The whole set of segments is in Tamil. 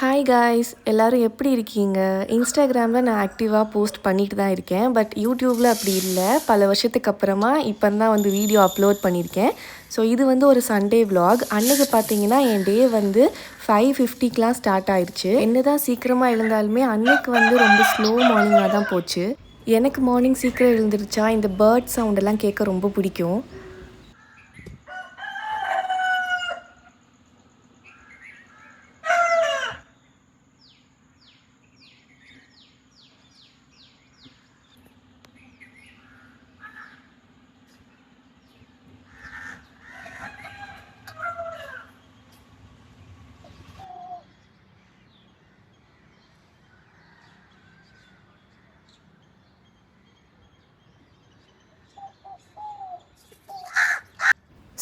ஹாய் காய்ஸ், எல்லோரும் எப்படி இருக்கீங்க? இன்ஸ்டாகிராமில் நான் ஆக்டிவாக போஸ்ட் பண்ணிட்டு தான் இருக்கேன். பட் யூடியூப்பில் அப்படி இல்லை. பல வருஷத்துக்கு அப்புறமா இப்போ தான் வீடியோ அப்லோட் பண்ணியிருக்கேன். ஸோ இது ஒரு சண்டே விலாக். அன்றைக்கி பார்த்தீங்கன்னா என் டே 5:50க்கெலாம் ஸ்டார்ட் ஆயிடுச்சு. என்ன தான் சீக்கிரமாக எழுந்தாலுமே அன்றைக்கு ரொம்ப ஸ்லோ மார்னிங்காக தான் போச்சு. எனக்கு மார்னிங் சீக்கிரம் எழுந்திருச்சா இந்த பேர்ட் சவுண்டெல்லாம் கேட்க ரொம்ப பிடிக்கும்.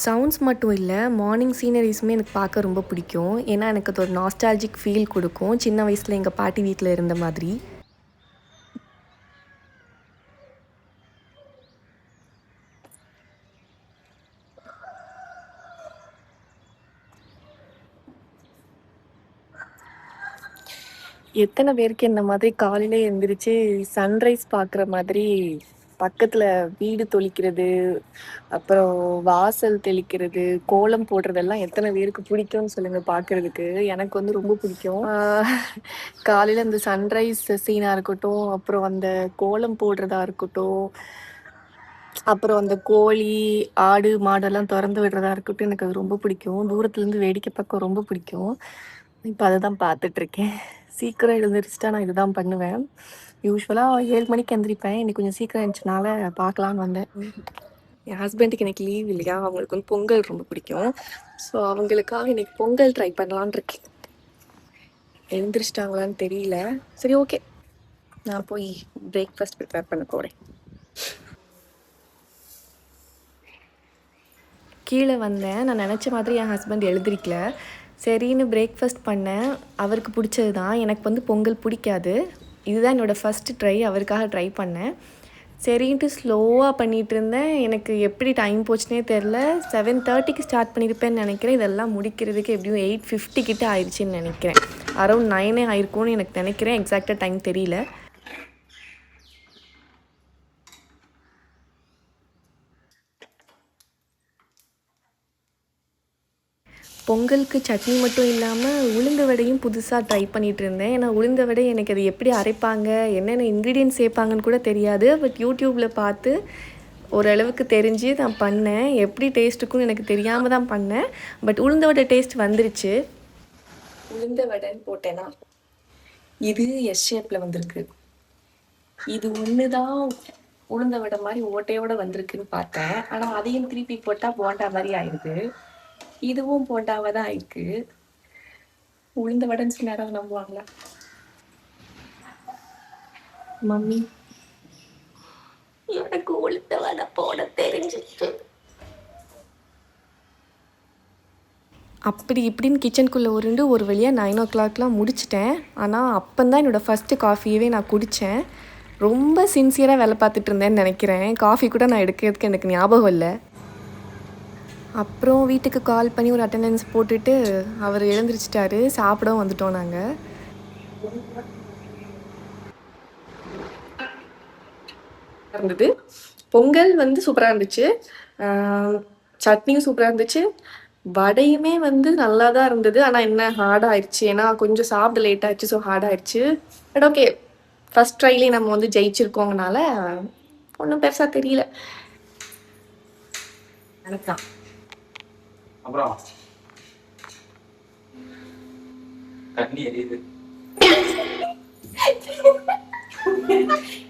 சவுண்ட்ஸ் மட்டும் இல்லை, மார்னிங் சீனரிஸுமே எனக்கு பார்க்க ரொம்ப பிடிக்கும். ஏன்னா எனக்கு அது ஒரு நாஸ்டாலஜிக் ஃபீல் கொடுக்கும், சின்ன வயசில் எங்கள் பாட்டி வீட்டில் இருந்த மாதிரி. எத்தனை பேருக்கு இந்த மாதிரி காலையில எழுந்திரிச்சு சன்ரைஸ் பார்க்குற மாதிரி பக்கத்தில் வீடு தொளிக்கிறது, அப்புறம் வாசல் தெளிக்கிறது, கோலம் போடுறதெல்லாம் எத்தனை பேருக்கு பிடிக்கும்னு சொல்லுங்கள் பார்க்குறதுக்கு. எனக்கு ரொம்ப பிடிக்கும். காலையில் இந்த சன்ரைஸ் சீனாக இருக்கட்டும், அப்புறம் அந்த கோலம் போடுறதா இருக்கட்டும், அப்புறம் அந்த கோழி ஆடு மாடெல்லாம் திறந்து விடுறதா இருக்கட்டும், எனக்கு அது ரொம்ப பிடிக்கும். தூரத்துலேருந்து வேடிக்கை பார்க்க ரொம்ப பிடிக்கும். இப்போ அதை தான் பார்த்துட்ருக்கேன். சீக்கிரம் எழுந்திரிச்சிட்டா நான் இதுதான் பண்ணுவேன். யூஸ்வலாக 7 மணிக்கு எழுந்திரிப்பேன். இன்னைக்கு கொஞ்சம் சீக்கிரம் எழுந்துச்சனால பார்க்கலான்னு வந்தேன். என் ஹஸ்பண்டுக்கு இன்னைக்கு லீவ் இல்லையா, அவங்களுக்கு பொங்கல் ரொம்ப பிடிக்கும். ஸோ அவங்களுக்காக இன்னைக்கு பொங்கல் ட்ரை பண்ணலான் இருக்கேன். எழுந்திரிச்சிட்டாங்களான்னு தெரியல. சரி, ஓகே, நான் போய் பிரேக்ஃபாஸ்ட் ப்ரிப்பேர் பண்ண போகிறேன். கீழே வந்தேன். நான் நினச்ச மாதிரி என் ஹஸ்பண்ட் எழுந்திரிக்கல. சரின்னு பிரேக்ஃபாஸ்ட் பண்ணேன். அவருக்கு பிடிச்சது தான். எனக்கு பொங்கல் பிடிக்காது. இதுதான் என்னோடய ஃபஸ்ட்டு ட்ரை. அவருக்காக ட்ரை பண்ணேன். சரின்ட்டு ஸ்லோவாக பண்ணிகிட்டு இருந்தேன். எனக்கு எப்படி டைம் போச்சுனே தெரில. 7:30க்கு ஸ்டார்ட் பண்ணியிருப்பேன்னு நினைக்கிறேன். இதெல்லாம் முடிக்கிறதுக்கு எப்படியும் 8:50 கிட்ட ஆயிடுச்சுன்னு நினைக்கிறேன். அரௌண்ட் 9 ஆயிருக்கும்னு எனக்கு நினைக்கிறேன். எக்ஸாக்டாக டைம் தெரியல. பொங்கலுக்கு சட்னி மட்டும் இல்லாமல் உளுந்து வடையும் புதுசாக ட்ரை பண்ணிகிட்டு இருந்தேன். ஏன்னா உளுந்த வடை எனக்கு அது எப்படி அரைப்பாங்க, என்னென்ன இன்க்ரீடியன்ட்ஸ் சேர்ப்பாங்கன்னு கூட தெரியாது. பட் யூடியூப்பில் பார்த்து ஓரளவுக்கு தெரிஞ்சு நான் பண்ணேன். எப்படி டேஸ்ட் இருக்குன்னு எனக்கு தெரியாமல் தான் பண்ணேன். பட் உளுந்த வடை டேஸ்ட் வந்துருச்சு. உளுந்த வடைன்னு போட்டேன்னா இது எஸ் ஷேப்பில் வந்திருக்கு. இது ஒன்று தான் உளுந்த வடை மாதிரி ஓட்டையோடு வந்திருக்குன்னு பார்த்தேன். ஆனால் அதையும் திருப்பி போட்டால் போண்டா மாதிரி ஆயிடுது. இதுவும் போண்டாவாக தான் ஆயிருக்கு. உளுந்த வடைன்னு சொல்லி யாராவது நம்புவாங்களா? மம்மி, எனக்கு உளுந்த வடை போட தெரிஞ்சிச்சு. அப்படி இப்படின்னு கிச்சனுக்குள்ளே உருண்டு ஒரு வழியாக 9 o'clockலாம் முடிச்சிட்டேன். ஆனால் அப்போந்தான் என்னோடய ஃபஸ்ட்டு காஃபியவே நான் குடித்தேன். ரொம்ப சின்சியராக வேலை பார்த்துட்டு இருந்தேன்னு நினைக்கிறேன். காஃபி கூட நான் எடுக்கிறதுக்கு எனக்கு ஞாபகம் இல்லை. அப்புறம் வீட்டுக்கு கால் பண்ணி ஒரு அட்டெண்டன்ஸ் போட்டுட்டு அவர் எழுந்திரிச்சிட்டாரு. சாப்பிடவும் வந்துட்டோம் நாங்கள். இருந்தது பொங்கல் சூப்பராக இருந்துச்சு. சட்னியும் சூப்பராக இருந்துச்சு. வடையுமே நல்லா தான் இருந்தது. ஆனால் என்ன ஹார்டாகிடுச்சு. ஏன்னா கொஞ்சம் சாப்பிட லேட் ஆயிடுச்சு. ஸோ ஹார்டாகிடுச்சு. பட் ஓகே, ஃபஸ்ட் ட்ரைலேயே நம்ம ஜெயிச்சிருக்கோங்கனால ஒன்றும் பெருசாக தெரியல. நினைக்கலாம். அப்புறம் தண்ணி எரியுது.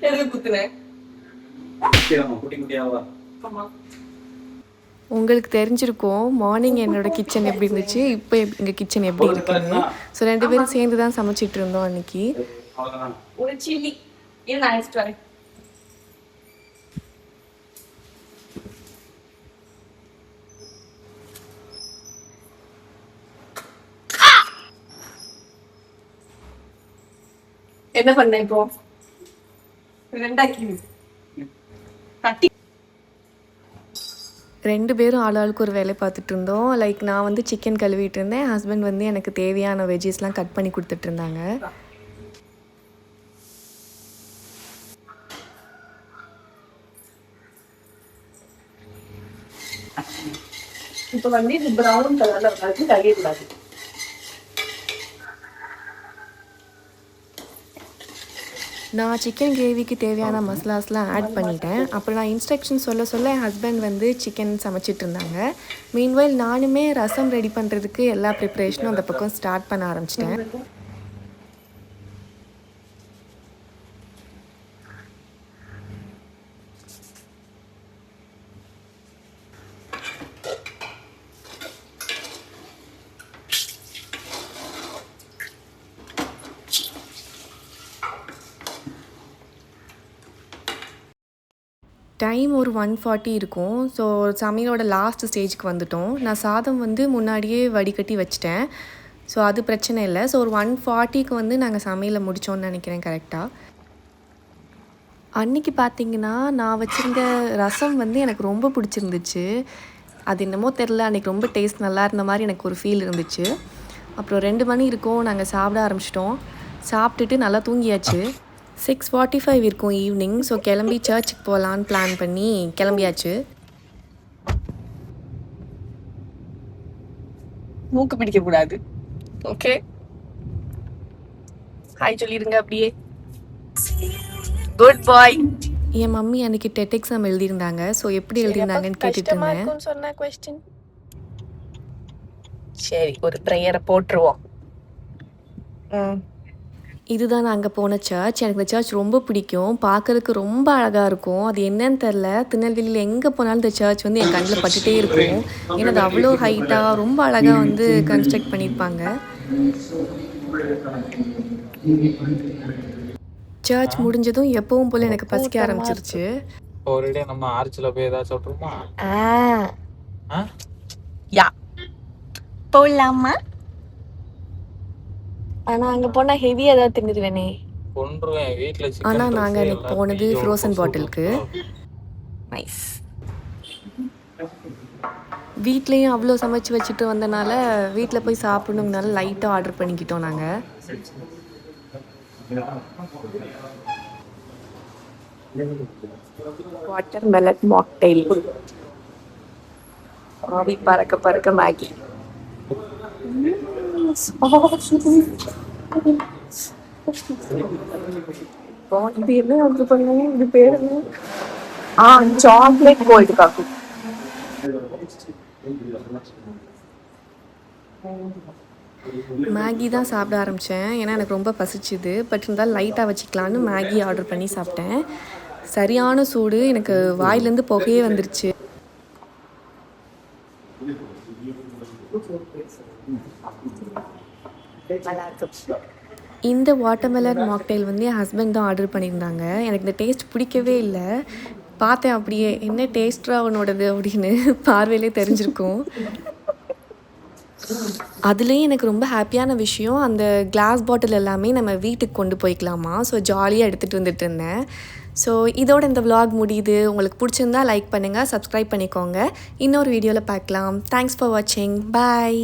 எதுக்கு குத்துனேன்? உங்களுக்கு தெரிஞ்சிருக்கும் மார்னிங் என்னோட கிச்சன் எப்படி இருந்துச்சு, இப்போ எங்கள் கிச்சன் எப்படி இருக்குன்னு. ஸோ 2 பேரும் சேர்ந்து தான் சமைச்சிட்டு இருந்தோம் அன்னைக்கு. ஒரு சில்லி நான் எடுத்துட்டு வரேன். என்ன பண்ண இப்போ? ரெண்டாக்கி 2 பேரும் ஆளாளுக்கு ஒரு வேலை பார்த்துட்டு இருந்தோம். லைக் நான் வந்து சிக்கன் கழுவிட்டு இருந்தேன். ஹஸ்பண்ட் வந்து எனக்கு தேவையான வெஜ்ஜீஸ்லாம் கட் பண்ணி குடுத்துட்டு இருந்தாங்க. இப்போ வந்து இது ப்ரவுன் கலர்ல வராது, கறியக்கூடாது. நான் சிக்கன் கிரேவிக்கு தேவையான மசாலாஸ்லாம் ஆட் பண்ணிட்டேன். அப்புறம் நான் இன்ஸ்ட்ரக்ஷன் சொல்ல என் ஹஸ்பண்ட் வந்து சிக்கன் சமைச்சிட்டு இருந்தாங்க. மீன்வைல் நானுமே ரசம் ரெடி பண்ணுறதுக்கு எல்லா ப்ரிப்ரேஷனும் அந்த பக்கம் ஸ்டார்ட் பண்ண ஆரம்பிச்சிட்டேன். டைம் ஒரு 1:40 இருக்கும். ஸோ சமையலோட லாஸ்ட் ஸ்டேஜ்க்கு வந்துட்டோம். நான் சாதம் வந்து முன்னாடியே வடிகட்டி வச்சுட்டேன். ஸோ அது பிரச்சனை இல்லை. ஸோ ஒரு 1:40க்கு வந்து நாங்கள் சமையலை முடித்தோன்னு நினைக்கிறேன் கரெக்டாக. அன்றைக்கி பார்த்திங்கன்னா நான் வச்சுருந்த ரசம் வந்து எனக்கு ரொம்ப பிடிச்சிருந்துச்சு. அது என்னமோ தெரில, அன்றைக்கி ரொம்ப டேஸ்ட் நல்லா இருந்த மாதிரி எனக்கு ஒரு ஃபீல் இருந்துச்சு. அப்புறம் 2 மணி இருக்கும், நாங்கள் சாப்பிட ஆரம்பிச்சிட்டோம். சாப்பிட்டுட்டு நல்லா தூங்கியாச்சு. 6:45 இருக்கும் ஈவினிங். ஸோ கிளம்பி சர்ச்சுக்கு போகலான்னு பிளான் பண்ணி கிளம்பியாச்சு. மூக்கு பிடிக்கக்கூடாது. ஓகே, ஹாய் சொல்லிடுங்க அப்படியே. குட் பாய். என் மம்மி அன்றைக்கி டெட் எக்ஸாம் எழுதியிருந்தாங்க. ஸோ எப்படி எழுதியிருந்தாங்கன்னு கேட்டுட்டு இருந்தேன். சொன்ன கொஸ்டின். சரி, ஒரு ப்ரேயரை போட்டுருவோம். இதுதான் நான் அங்கே போன சர்ச். எனக்கு இந்த சர்ச் ரொம்ப பிடிக்கும். பார்க்கறதுக்கு ரொம்ப அழகாக இருக்கும். அது என்னன்னு தெரில, திருநெல்வேலியில் எங்கே போனாலும் இந்த சர்ச் வந்து என் கண்ணில் பட்டுகிட்டே இருக்கும். ஏன்னா அது அவ்வளோ ஹைட்டாக ரொம்ப அழகாக வந்து கன்ஸ்ட்ரக்ட் பண்ணியிருப்பாங்க. சர்ச் முடிஞ்சதும் எப்பவும் போல் எனக்கு பசிக்க ஆரம்பிச்சிருச்சு. நம்ம ஆர்ச்சில் போய் ஏதாவது சாப்பிட்ருமா? போடலாமா? ஆனா அங்க போனா ஹெவியா ஏதாவது தின்னுடுவேனே. கொன்றுவேன் வீட்ல. ஆனா நாங்க அன்னைக்கு போனது ஃப்ரோசன் பாட்டிலுக்கு. நைஸ். வீட்லேயும் அவ்வளோ சமைச்சு வச்சுட்டு வந்தனால வீட்டில் போய் சாப்பிடணுங்கனால லைட்டாக ஆர்டர் பண்ணிக்கிட்டோம் நாங்கள். Water melon mocktail. ஆவி பறக்க பறக்க மேகி. இது என்ன ஆர்டர் பண்ணீங்க? இது பேர் என்ன? Chocolate cold coffee. மேகி தான் சாப்பிட ஆரம்பித்தேன். ஏன்னா எனக்கு ரொம்ப பசிச்சுது. பட் இருந்தாலும் லைட்டாக வச்சுக்கலான்னு மேகி ஆர்டர் பண்ணி சாப்பிட்டேன். சரியான சூடு, எனக்கு வாயிலேருந்து புகையே வந்துருச்சு. இந்த வாட்டர்மெலன் மாக்டெயில் வந்து என் ஹஸ்பண்ட் தான் ஆர்டர் பண்ணியிருந்தாங்க. எனக்கு இந்த டேஸ்ட் பிடிக்கவே இல்லை. பார்த்தேன் அப்படியே, என்ன டேஸ்ட்ரா அவனோடது அப்படின்னு பார்வையிலே தெரிஞ்சிருக்கும். அதுலேயும் எனக்கு ரொம்ப ஹாப்பியான விஷயம், அந்த கிளாஸ் பாட்டில் எல்லாமே நம்ம வீட்டுக்கு கொண்டு போய்க்கலாமா. ஸோ ஜாலியாக எடுத்துகிட்டு வந்துட்டு இருந்தேன். ஸோ இதோட இந்த vlog முடியுது. உங்களுக்கு பிடிச்சிருந்தா லைக் பண்ணுங்கள், சப்ஸ்கிரைப் பண்ணிக்கோங்க. இன்னொரு வீடியோவில் பார்க்கலாம். தேங்க்ஸ் ஃபார் வாட்சிங். பாய்.